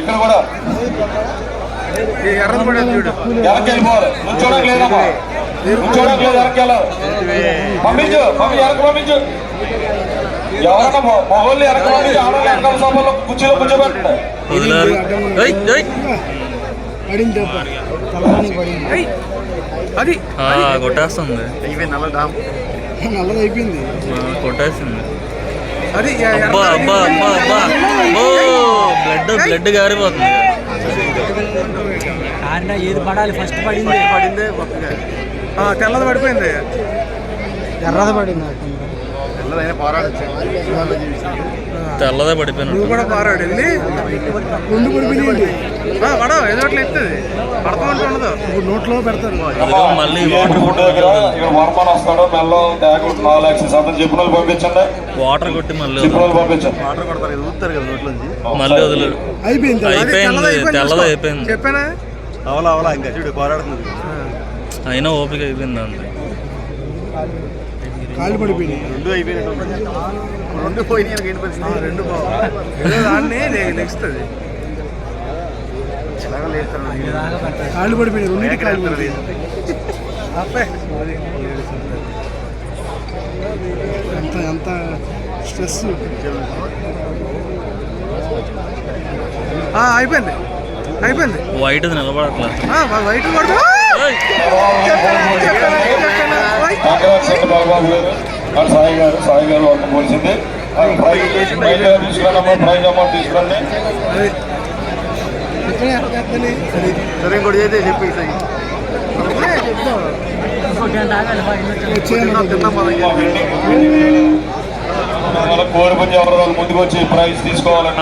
ఇక్కడ కూడా వెనక్కి వెళ్ళిపోవాలి. నుంచోడానికి లేదమ్మా, నుంచోడానికి లేదు, వెనక్కి వెళ్ళాలి. పంపించు వెనక్కి పంపించు. ఎవరన్నా మొగోళ్ళు వెనక్కి పంపించి ఆడవాళ్ళు వెనకాల సభలో కుర్చీలో కూర్చోబెట్టండి. అది కొట్టేస్తుంది, నల్లది అయిపోయింది, కొట్టేస్తుంది. అది అబ్బా అబ్బా అబ్బా అబ్బా, ఓ బ్లడ్ గారిపోతుంది. ఏది పడాలి ఫస్ట్ పడింది తెల్లది పడిపోయింది, ఎర్రది పడింది, తెల్లదే పడిపోయింది. నువ్వు కూడా పారాడు వెళ్ళి రెండు పడిపోయింది. పడవ ఏదో అట్లా ఎత్తుంది, పడతామంటే ఉండదు, నోట్లో పెడతారు. మళ్ళీ వాటర్ కొట్టి మళ్ళీ మళ్ళీ వదిలేదు. అయిపోయింది తెల్లది అయిపోయింది. చెప్పానా అవలా అవలా ఇంకా చూడు పోరాడుతుంది. అయినా ఓపిక అయిపోయింది అంతే. కాళ్ళు పడిపోయినాయి, రెండు అయిపోయినట్టు, రెండు పోయినాయి. రెండు దాన్ని నెక్స్తుంది, కాళ్ళు పడిపోయినాయి, రెండింటి కాళ్ళు పడిపోయినాయి. ఎంత స్ట్రెస్. అయిపోయింది అయిపోయింది. వైట్ నిలబడట్లేదు, వైట్ సాయి గారు వర్క్ పోల్చింది. తీసుకురామ్మా, ప్రైజ్ అమౌంట్ తీసుకురండి. సరే ఇంకోటి అయితే చెప్పి కోరి పని ఎవరు ముందుకు వచ్చి ప్రైజ్ తీసుకోవాలంటే